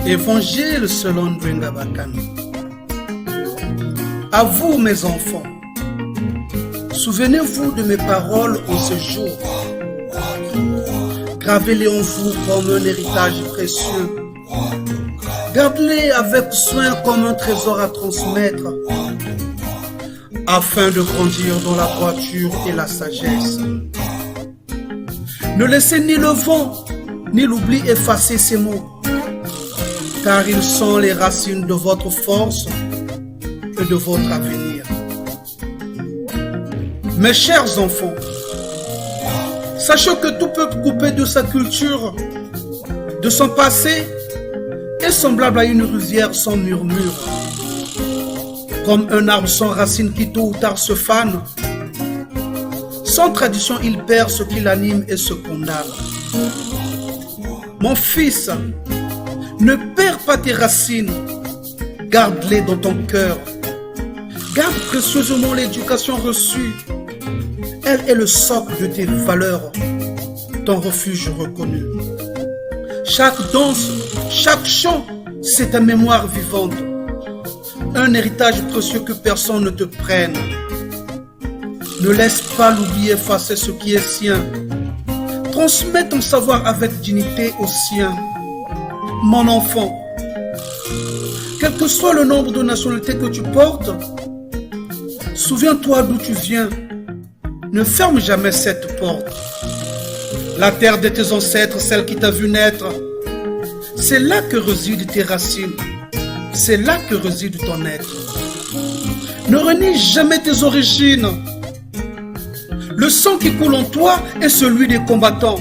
Évangile selon Ndwenga Bakana. À vous, mes enfants, souvenez-vous de mes paroles en ce jour. Gravez-les en vous comme un héritage précieux. Gardez-les avec soin comme un trésor à transmettre, afin de grandir dans la droiture et la sagesse. Ne laissez ni le vent, ni l'oubli effacer ces mots, car ils sont les racines de votre force et de votre avenir. Mes chers enfants, sachez que tout peuple coupé de sa culture, de son passé, est semblable à une rivière sans murmure. Comme un arbre sans racines qui tôt ou tard se fane, sans tradition il perd ce qui l'anime et se condamne. Mon fils, ne perds pas tes racines, garde-les dans ton cœur. Garde précieusement l'éducation reçue. Elle est le socle de tes valeurs, ton refuge reconnu. Chaque danse, chaque chant, c'est ta mémoire vivante. Un héritage précieux que personne ne te prenne. Ne laisse pas l'oubli effacer ce qui est sien. Transmets ton savoir avec dignité aux siens. Mon enfant, quel que soit le nombre de nationalités que tu portes, souviens-toi d'où tu viens. Ne ferme jamais cette porte. La terre de tes ancêtres, celle qui t'a vu naître, c'est là que résident tes racines. C'est là que réside ton être. Ne renie jamais tes origines. Le sang qui coule en toi est celui des combattants.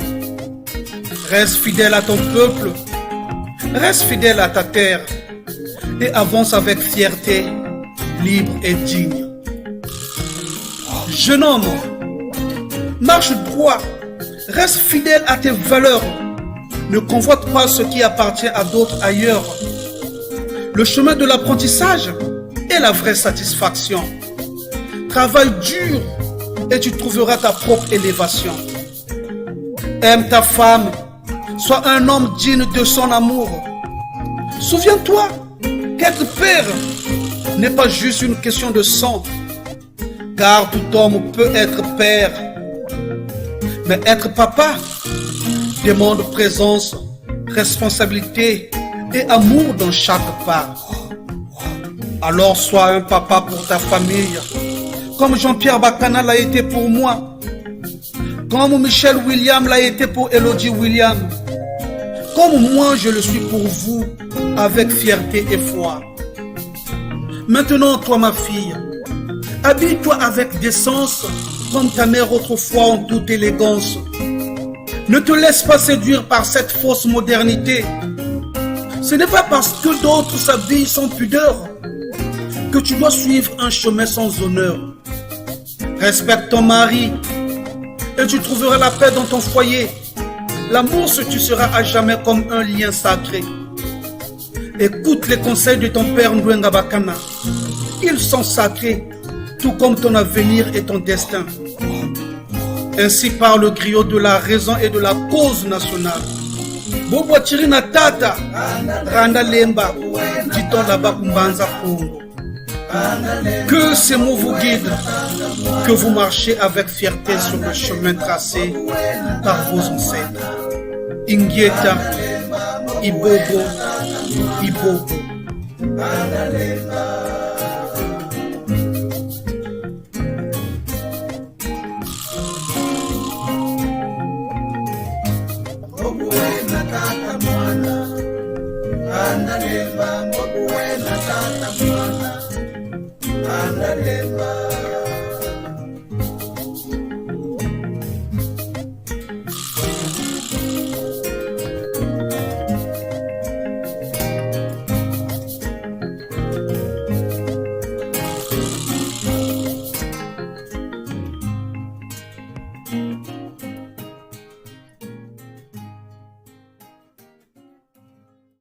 Reste fidèle à ton peuple. Reste fidèle à ta terre. Et avance avec fierté, libre et digne. Jeune homme, marche droit. Reste fidèle à tes valeurs. Ne convoite pas ce qui appartient à d'autres ailleurs. Le chemin de l'apprentissage est la vraie satisfaction. Travaille dur et tu trouveras ta propre élévation. Aime ta femme, sois un homme digne de son amour. Souviens-toi qu'être père n'est pas juste une question de sang, car tout homme peut être père. Mais être papa demande présence, responsabilité et amour dans chaque pas. Alors sois un papa pour ta famille, comme Jean-Pierre Bakana l'a été pour moi, comme Michel William l'a été pour Elodie William, comme moi je le suis pour vous, avec fierté et foi. Maintenant, toi ma fille, habille-toi avec décence, comme ta mère autrefois en toute élégance. Ne te laisse pas séduire par cette fausse modernité. Ce n'est pas parce que d'autres s'habillent sans pudeur que tu dois suivre un chemin sans honneur. Respecte ton mari et tu trouveras la paix dans ton foyer. L'amour se tuera à jamais comme un lien sacré. Écoute les conseils de ton père Ndwenga Bakana. Ils sont sacrés, tout comme ton avenir et ton destin. Ainsi parle le griot de la raison et de la cause nationale. Bobo Tirina Tata, Randa Lemba, dit-on là-bas Kumbanza Congo. Que ces mots vous guident, que vous marchez avec fierté sur le chemin tracé par vos ancêtres. Ingieta, Ibobo, Ibobo.